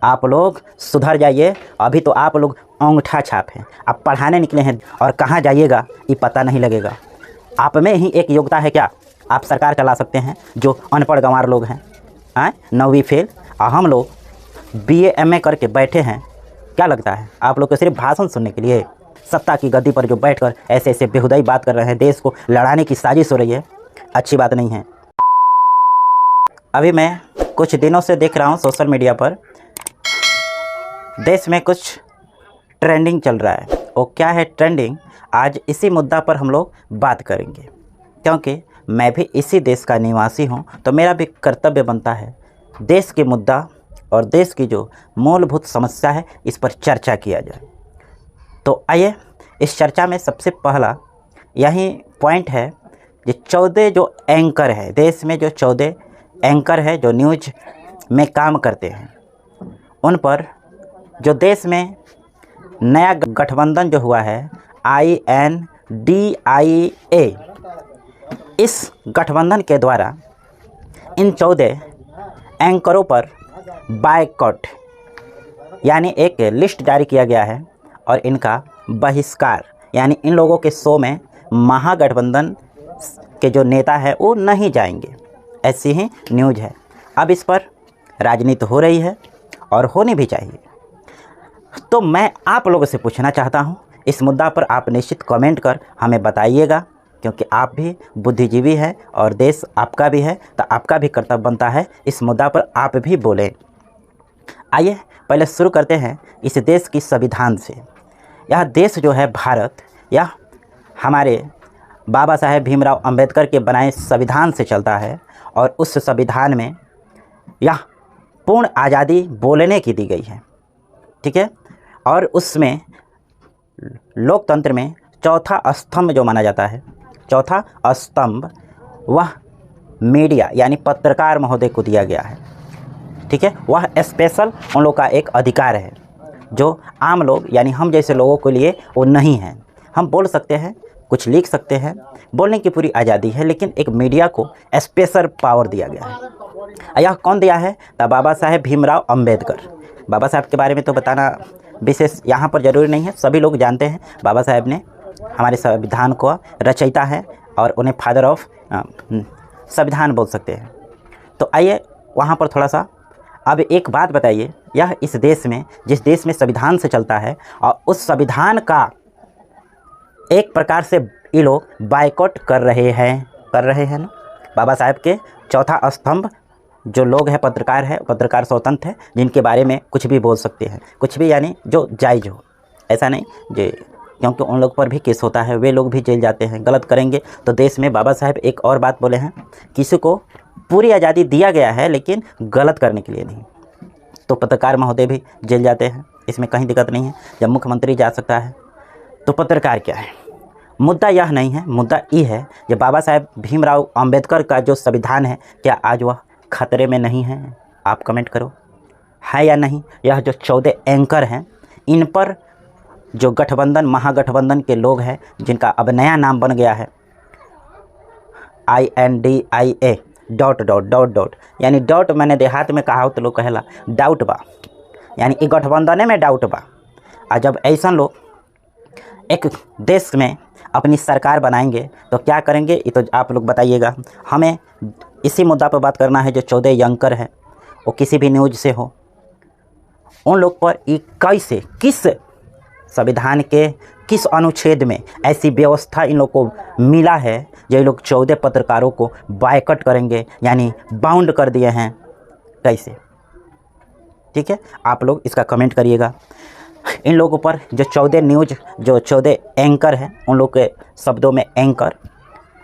आप लोग सुधर जाइए। अभी तो आप लोग अंगूठा छाप हैं, आप पढ़ाने निकले हैं और कहाँ जाइएगा ये पता नहीं लगेगा। आप में ही एक योग्यता है क्या? आप सरकार चला सकते हैं जो अनपढ़ गंवार लोग हैं, 9वीं फेल, और हम लोग BA MA करके बैठे हैं। क्या लगता है आप लोग को सिर्फ भाषण सुनने के लिए? सत्ता की गद्दी पर जो बैठकर ऐसे ऐसे बेहुदाई बात कर रहे हैं, देश को लड़ाने की साजिश हो रही है, अच्छी बात नहीं है। अभी मैं कुछ दिनों से देख रहा हूँ सोशल मीडिया पर देश में कुछ ट्रेंडिंग चल रहा है। वो क्या है ट्रेंडिंग? आज इसी मुद्दा पर हम लोग बात करेंगे, क्योंकि मैं भी इसी देश का निवासी हूँ, तो मेरा भी कर्तव्य बनता है देश के मुद्दा और देश की जो मूलभूत समस्या है इस पर चर्चा किया जाए। तो आइए, इस चर्चा में सबसे पहला यही पॉइंट है कि 14 जो एंकर है देश में, जो 14 एंकर है जो न्यूज में काम करते हैं, उन पर जो देश में नया गठबंधन जो हुआ है INDIA, इस गठबंधन के द्वारा इन 14 एंकरों पर बायकॉट यानी एक लिस्ट जारी किया गया है और इनका बहिष्कार, यानी इन लोगों के शो में महागठबंधन के जो नेता है वो नहीं जाएंगे, ऐसी ही न्यूज़ है। अब इस पर राजनीति हो रही है और होनी भी चाहिए। तो मैं आप लोगों से पूछना चाहता हूं, इस मुद्दा पर आप निश्चित कमेंट कर हमें बताइएगा, क्योंकि आप भी बुद्धिजीवी हैं और देश आपका भी है, तो आपका भी कर्तव्य बनता है इस मुद्दा पर आप भी बोलें। आइए पहले शुरू करते हैं इस देश की संविधान से। यह देश जो है भारत, यह हमारे बाबा साहेब भीमराव अंबेडकर के बनाए संविधान से चलता है और उस संविधान में यह पूर्ण आज़ादी बोलने की दी गई है, ठीक है। और उसमें लोकतंत्र में चौथा स्तंभ जो माना जाता है, चौथा स्तंभ वह मीडिया यानी पत्रकार महोदय को दिया गया है, ठीक है। वह स्पेशल उन लोग का एक अधिकार है जो आम लोग यानी हम जैसे लोगों के लिए वो नहीं है। हम बोल सकते हैं, कुछ लिख सकते हैं, बोलने की पूरी आज़ादी है, लेकिन एक मीडिया को स्पेशल पावर दिया गया है। यह कौन दिया है? तो बाबा साहेब भीमराव अंबेडकर। बाबा साहब के बारे में तो बताना विशेष यहाँ पर ज़रूरी नहीं है, सभी लोग जानते हैं बाबा साहेब ने हमारे संविधान को रचयिता है और उन्हें फादर ऑफ संविधान बोल सकते हैं। तो आइए वहाँ पर थोड़ा सा अब एक बात बताइए, यह इस देश में, जिस देश में संविधान से चलता है और उस संविधान का एक प्रकार से ये लोग बायकॉट कर रहे हैं ना। बाबा साहेब के चौथा स्तंभ जो लोग हैं, पत्रकार है, पत्रकार स्वतंत्र है, जिनके बारे में कुछ भी बोल सकते हैं, कुछ भी यानी जो जायज़ हो, ऐसा नहीं जे, क्योंकि उन लोग पर भी केस होता है, वे लोग भी जेल जाते हैं गलत करेंगे तो देश में। बाबा साहेब एक और बात बोले हैं, किसी को पूरी आज़ादी दिया गया है लेकिन गलत करने के लिए नहीं, तो पत्रकार महोदय भी जेल जाते हैं, इसमें कहीं दिक्कत नहीं है। जब मुख्यमंत्री जा सकता है तो पत्रकार क्या है? मुद्दा यह नहीं है, मुद्दा ये है कि बाबा साहेब भीमराव अंबेडकर का जो संविधान है, क्या आज वह खतरे में नहीं है? आप कमेंट करो, है या नहीं। यह जो 14 एंकर हैं, इन पर जो गठबंधन, महागठबंधन के लोग हैं, जिनका अब नया नाम बन गया है INDIA ... यानी डॉट मैंने देहात में कहा हो तो लोग कहेला डाउट बा, यानी ये गठबंधन में डाउट बा। और जब ऐसा लोग एक देश में अपनी सरकार बनाएंगे तो क्या करेंगे, ये तो आप लोग बताइएगा। हमें इसी मुद्दा पर बात करना है। जो 14 एंकर हैं वो किसी भी न्यूज़ से हो, उन लोग पर कैसे, किस संविधान के किस अनुच्छेद में ऐसी व्यवस्था इन लोग को मिला है जो ये लोग 14 पत्रकारों को बायकॉट करेंगे, यानी बाउंड कर दिए हैं, कैसे? ठीक है, आप लोग इसका कमेंट करिएगा। इन लोगों पर जो 14 न्यूज़, जो 14 एंकर हैं, उन लोग के शब्दों में एंकर,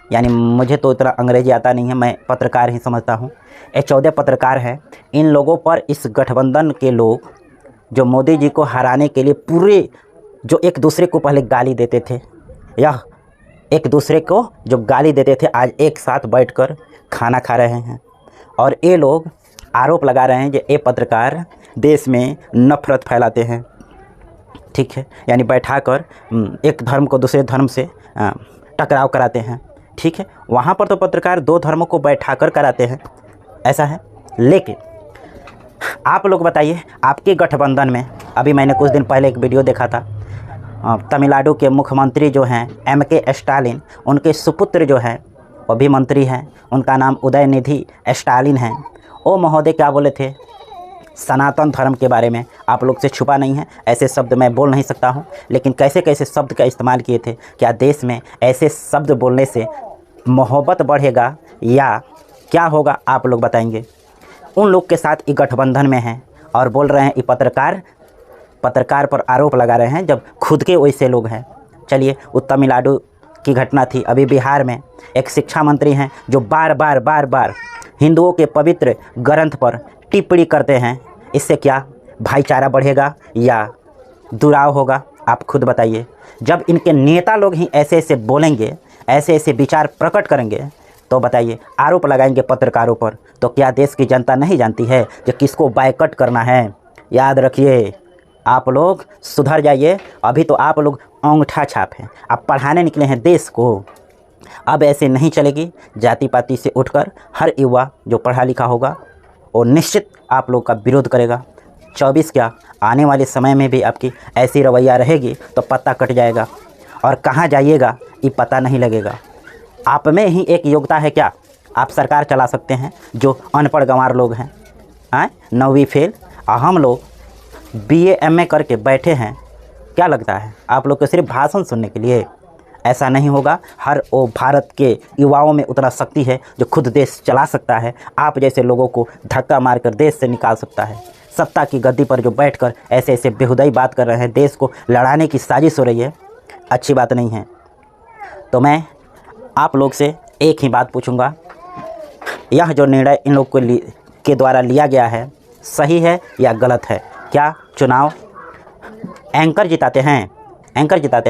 यानी मुझे तो इतना अंग्रेजी आता नहीं है, मैं पत्रकार ही समझता हूँ। ये 14 पत्रकार हैं। इन लोगों पर इस गठबंधन के लोग जो मोदी जी को हराने के लिए पूरे, जो एक दूसरे को पहले गाली देते थे, यह एक दूसरे को जो गाली देते थे, आज एक साथ बैठकर खाना खा रहे हैं। और ये लोग आरोप लगा रहे हैं कि ये पत्रकार देश में नफरत फैलाते हैं। ठीक है, यानी बैठाकर एक धर्म को दूसरे धर्म से टकराव कराते हैं। ठीक है, वहाँ पर तो पत्रकार 2 धर्मों को बैठाकर कराते हैं, ऐसा है। लेकिन आप लोग बताइए, आपके गठबंधन में, अभी मैंने कुछ दिन पहले एक वीडियो देखा था, तमिलनाडु के मुख्यमंत्री जो हैं MK स्टालिन, उनके सुपुत्र जो हैं वो भी मंत्री हैं, उनका नाम उदयनिधि स्टालिन है। ओ महोदय क्या बोले थे सनातन धर्म के बारे में, आप लोग से छुपा नहीं है, ऐसे शब्द मैं बोल नहीं सकता हूँ, लेकिन कैसे कैसे शब्द का इस्तेमाल किए थे। क्या देश में ऐसे शब्द बोलने से मोहब्बत बढ़ेगा या क्या होगा, आप लोग बताएंगे। उन लोग के साथ ये गठबंधन में हैं और बोल रहे हैं, ये पत्रकार पर आरोप लगा रहे हैं, जब खुद के वैसे लोग हैं। चलिए, वो तमिलनाडु की घटना थी। अभी बिहार में एक शिक्षा मंत्री हैं जो बार बार हिंदुओं के पवित्र ग्रंथ पर टिप्पणी करते हैं। इससे क्या भाईचारा बढ़ेगा या दुराव होगा, आप खुद बताइए। जब इनके नेता लोग ही ऐसे ऐसे बोलेंगे, ऐसे ऐसे विचार प्रकट करेंगे, तो बताइए, आरोप लगाएंगे पत्रकारों पर, तो क्या देश की जनता नहीं जानती है कि किसको बायकॉट करना है। याद रखिए, आप लोग सुधर जाइए। अभी तो आप लोग अंगूठा छाप हैं, आप पढ़ाने निकले हैं देश को। अब ऐसे नहीं चलेगी। जाति पाति से उठकर हर युवा जो पढ़ा लिखा होगा वो निश्चित आप लोग का विरोध करेगा। 24 क्या, आने वाले समय में भी आपकी ऐसी रवैया रहेगी तो पत्ता कट जाएगा और कहाँ जाइएगा ये पता नहीं लगेगा। आप में ही एक योग्यता है क्या, आप सरकार चला सकते हैं, जो अनपढ़ गंवार लोग हैं, 9वीं फेल, और हम लोग BA MA करके बैठे हैं। क्या लगता है आप लोग को सिर्फ भाषण सुनने के लिए? ऐसा नहीं होगा। हर वो भारत के युवाओं में उतना शक्ति है जो खुद देश चला सकता है, आप जैसे लोगों को धक्का मारकर देश से निकाल सकता है। सत्ता की गद्दी पर जो बैठकर ऐसे ऐसे बेहुदाई बात कर रहे हैं, देश को लड़ाने की साजिश हो रही है, अच्छी बात नहीं है। तो मैं आप लोग से एक ही बात पूछूंगा, यह जो निर्णय इन लोग के द्वारा लिया गया है सही है या गलत है? क्या चुनाव एंकर जिताते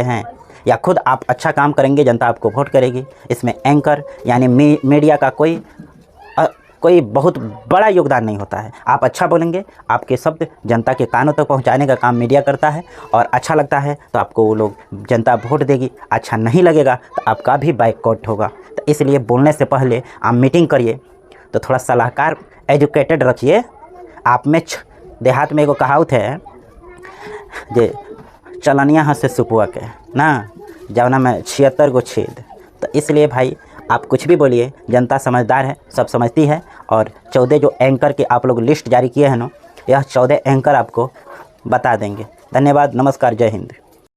हैं या खुद आप अच्छा काम करेंगे जनता आपको वोट करेगी? इसमें एंकर यानी मीडिया का कोई बहुत बड़ा योगदान नहीं होता है। आप अच्छा बोलेंगे, आपके शब्द जनता के कानों तक पहुंचाने का काम मीडिया करता है, और अच्छा लगता है तो आपको वो लोग जनता वोट देगी, अच्छा नहीं लगेगा तो आपका भी बायकॉट होगा। तो इसलिए बोलने से पहले आप मीटिंग करिए तो थोड़ा सलाहकार एजुकेटेड रखिए। आप में देहात में एगो कहावत है जे चलनिया हंसे सुपुआ के ना, जवना में 76 गो छेद। तो इसलिए भाई आप कुछ भी बोलिए, जनता समझदार है, सब समझती है। और 14 जो एंकर के आप लोग लिस्ट जारी किए हैं ना, यह 14 एंकर आपको बता देंगे। धन्यवाद, नमस्कार, जय हिंद।